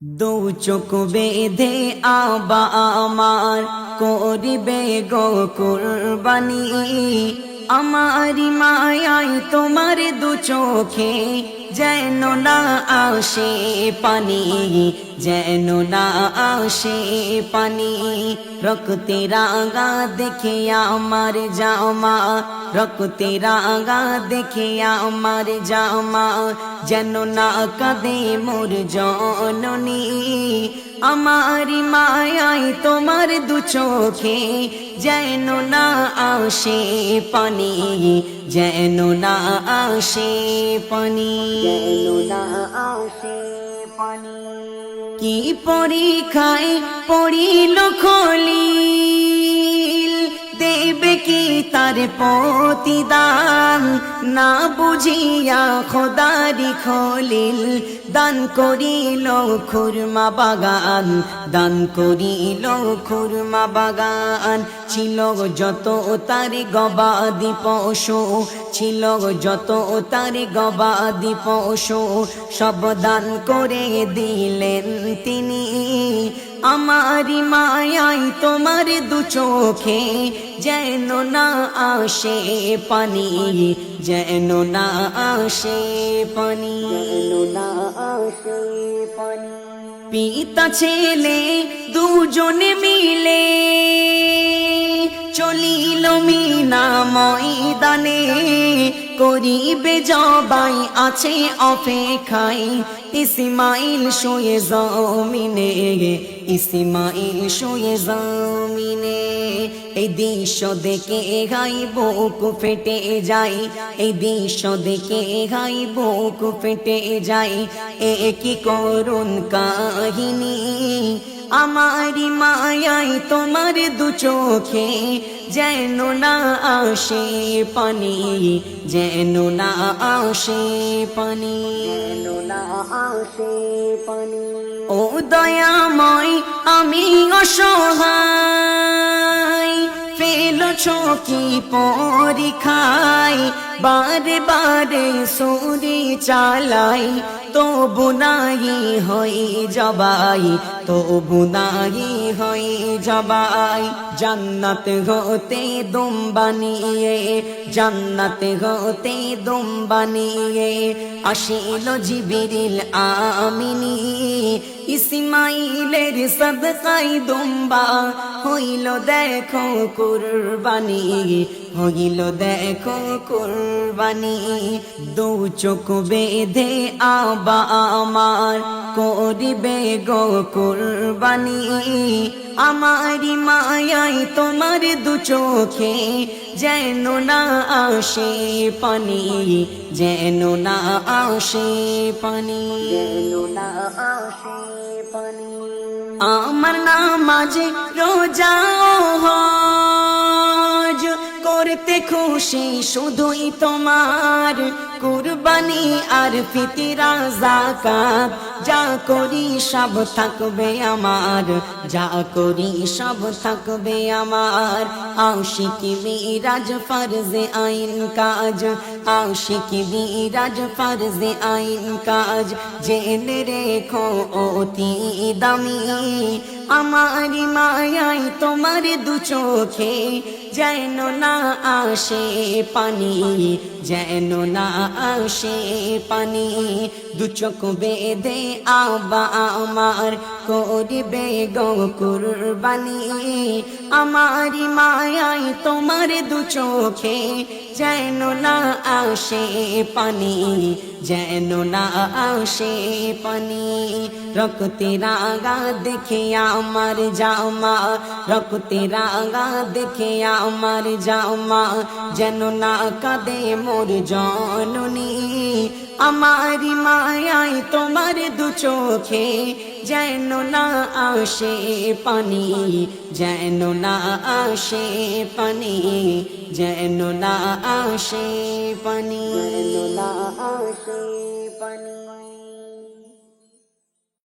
দু চোখ বেঁধে আবা আমার করিবে গো কুরবানি। আমারি মায়াই তোমার দু চোখে যেন না আসে পানি, যেন না আসে পানি। রক্তে রাঙা দেখে আমার জামা, রক্তে রাঙা দেখে আমার জামা, যেন না কাঁদে মোর জননী। আমারি মায়াই তোমার দু চোখে যেন না আসে পানি, যেন না আসে পানি, যেন না আসে পানি। কি পরীক্ষায় পড়িল খলিল, দেবে কি তার প্রতিদান। না বুঝিয়া খোদারি খলিল দান করিল খুরমা বাগান, দান করিল খুরমা বাগান। ছিল যত তার গবাদি পশু, ছিল যত তার গবাদি পশু, সব দান করে দিলেন তিনি। আমারি মায়াই তোমার দু চোখে যেন না আসে পানি, যেন না আসে পানি, যেন না আসে পানি। পিতা ছেলে দুজনে মিলে চলিল মিনা ময়দানে, করিবে জবাই আছে অপেক্ষায়। ইসমাইল শুয়ে জমিনে, ইসমাইল শুয়ে জমিনে। এই দৃশ্য দেখে গাই বুক ফেটে যায়, এই দৃশ্য দেখে গাই বুক ফেটে যায়। এ কি করুণ কাহিনী, আমারি মায়াই তোমার দু চোখে যেন না আসে পানি, যেন না আসে পানি, যেন না আসে পানি। ও দয়াময় আমি অসহায়, ফেলছ কি পরীক্ষায়। বারে বারে সুরি চালাই তবু নাই হই জবাই, তবু নাই হই জবাই। জান্নাত হতে দুম বানিয়ে, জান্নাত হতে দুম বানিয়ে আসিল জিবরিল আমিনী। ইসমাইলের সদকাই দুম্বা হইল দেখো কুরবানি, হইল দেখো কুরবানি। দু চোখ বেঁধে আবা আমার করিবে গো কুরবানি। আমারি মায়াই তোমার দু চোখে যেন না আসে পানি, যেন না আসে পানি, যেন না আসে পানি। আমার নামাজ রোজা হজ করতে খুশি শুধুই তোমার। কুরবানি আর ফিতরা যাকাত যা করি সব থাকবে আমার, যা করি সব থাকবে আমার। আশিকি মিরাজ ফরজে আইন কাজ, আশিকি মিরাজ ফরজে আইন কাজ। জেনে রেখো অতি দামি, আমারি মায়াই তোমার দু চোখে যেন না আসে পানি, যেন না আসে পানি। দু চোখ বেঁধে আবা আমার করিবে গো কুরবানি। আমারি মায়াই তোমার দু চোখে যেন না আসে পানি, যেন না আসে পানি। রক্তে রাঙা দেখে আমার জামা, রক্তে রাঙা দেখে আমার জামা, যেন না কাঁদে মোর জননী। আমারি মায়াই তোমার দু চোখে যেন না আসে পানি, যেন না আসে পানি, যেন না আসে পানি, যেন না আসে পানি।